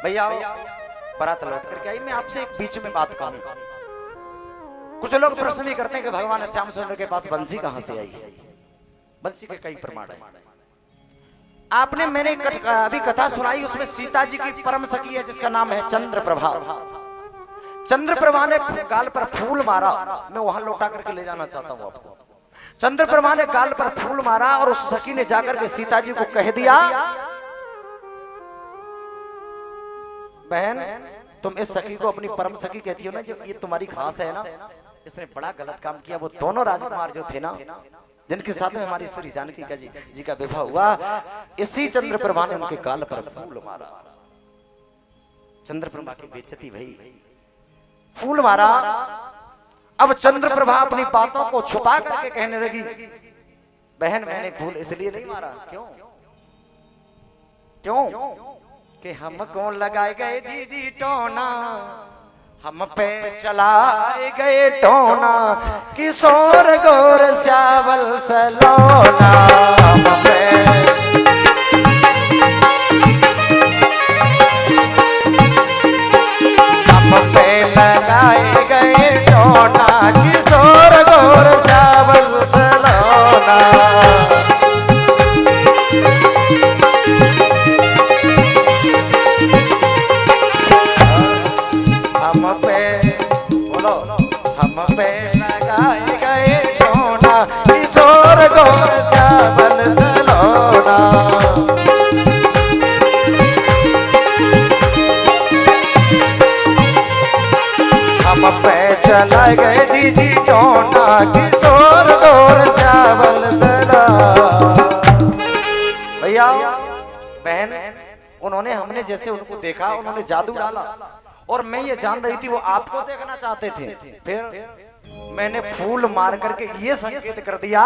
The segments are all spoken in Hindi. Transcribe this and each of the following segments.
भैया बारात लौट करके आई। मैं आपसे एक बीच में बात कहूं, कुछ लोग प्रश्न भी करते हैं कि भगवान श्याम सुंदर के पास बंसी कहां से आई। बंसी के कई प्रमाण है। आपने मैंने अभी कथा सुनाई, उसमें सीता जी की परम सखी है जिसका नाम है चंद्रप्रभा। चंद्रप्रभा ने गाल पर फूल मारा, मैं वहां लौटा करके ले जाना चाहता हूं आपको। चंद्रप्रभा ने गाल पर फूल मारा और उस सखी ने जाकर के सीता जी को कह दिया, बहन तुम इस सखी को अपनी परम सखी कहती हो ना, जब ये तुम्हारी खास है ना, इसने बड़ा गलत काम किया। वो दोनों राजकुमार जो थे ना, जिनके साथ में हमारी श्री जानकी का जी का विवाह हुआ, इसी चंद्रप्रभा ने उनके गाल पर फूल मारा। चंद्रप्रभा की बेइज्जती भई, फूल मारा। अब चंद्रप्रभा अपनी बातों को छुपा करके कहने लगी, बहन मैंने फूल इसलिए नहीं मारा। क्यों क्यों कि हमको लगाए गए जी टोना, हम पे चलाए गए टोना, किशोर गोर श्यावल सलोना। हम पे लगाए गए टोना, किशोर गोर श्यावल सलोना। हम पे लगाए गए टोना, किशोर गोर श्यावल सलोना। हम पे चला गए जी टोना, किशोर गोर श्यावल सलोना। भैया बहन, उन्होंने हमने जैसे उनको देखा, उन्होंने जादू डाला और मैं ये जान रही थी वो आपको देखना चाहते थे। फिर मैंने फूल मार करके ये संकेत कर दिया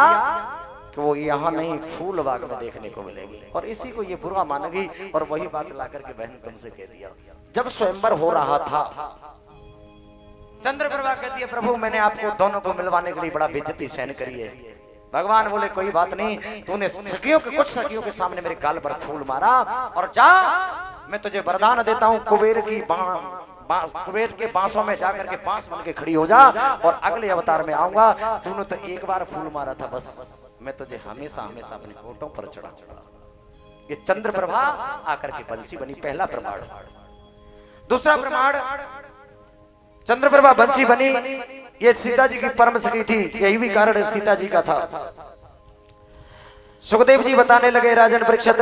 कि वो यहाँ नहीं, फूल बाग में देखने को मिलेगी। और इसी को ये बुरा मानेगी और वही बात ला करके बहन तुमसे कह दिया। जब स्वयंवर हो रहा था, चंद्रप्रभा कहती है, प्रभु मैंने आपको दोनों को मिलवाने के लिए बड़ा बेइज्जती सहन करी है। भगवान बोले कोई बात नहीं, तूने सखियों के कुछ सखियों के सामने मेरे गाल पर फूल मारा, और जा मैं तुझे वरदान देता हूँ, कुबेर के बांसों में जाकर के बांस बन के खड़ी हो जा, और अगले अवतार में आऊंगा। तूने तो एक बार फूल मारा था, बस मैं तुझे हमेशा हमेशा अपने होठों पर चढ़ा। ये चंद्रप्रभा आकर के बंसी बनी, पहला प्रमाण। दूसरा प्रमाण, चंद्रप्रभा बंसी बनी, ये सीता जी की परम सखी थी, यही भी कारण सीता जी का था। सुखदेव जी बताने लगे, राजन परीक्षित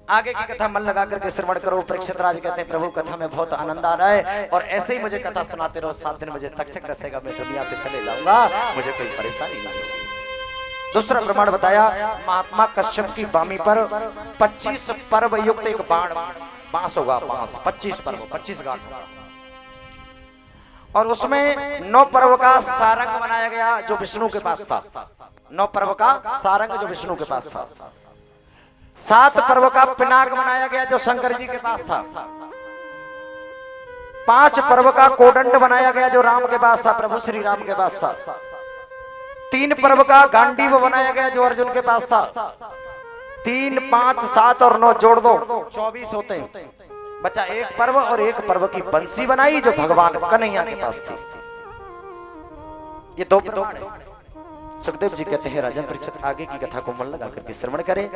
आगे की कथा मन लगा करके श्रवण करो। परीक्षित राज कहते हैं, प्रभु कथा में बहुत आनंद आ रहा है और ऐसे ही मुझे कथा सुनाते रहो, 7 दिन मुझे तक्षक रसेगा, मैं दुनिया से चले जाऊंगा, मुझे कोई परेशानी नहीं होगी। दूसरा प्रमाण बताया, महात्मा कश्यप की बामी पर 25 पर्व युक्त एक बांस होगा, बांस 25 पर्व, 25 गांठ, और उसमें 9 पर्व का सारंग बनाया गया जो विष्णु के पास था। 9 पर्व का सारंग जो विष्णु के पास था। 7 पर्व का पिनाक बनाया गया जो शंकर जी के पास था। 5 पर्व का कोदंड बनाया गया जो राम के पास था, प्रभु श्री राम के पास था। 3 पर्व का गांडीव बनाया गया जो अर्जुन के पास था। 3, 5, 7 और 9 जोड़ दो 24 होते हैं। बचा 1 पर्व, और 1 पर्व की बंसी बनाई जो भगवान कन्हैया के पास थी। ये 2 प्रमाण है। सुखदेव जी कहते हैं, राजन परीक्षित आगे की कथा को मन लगा करके श्रवण करें।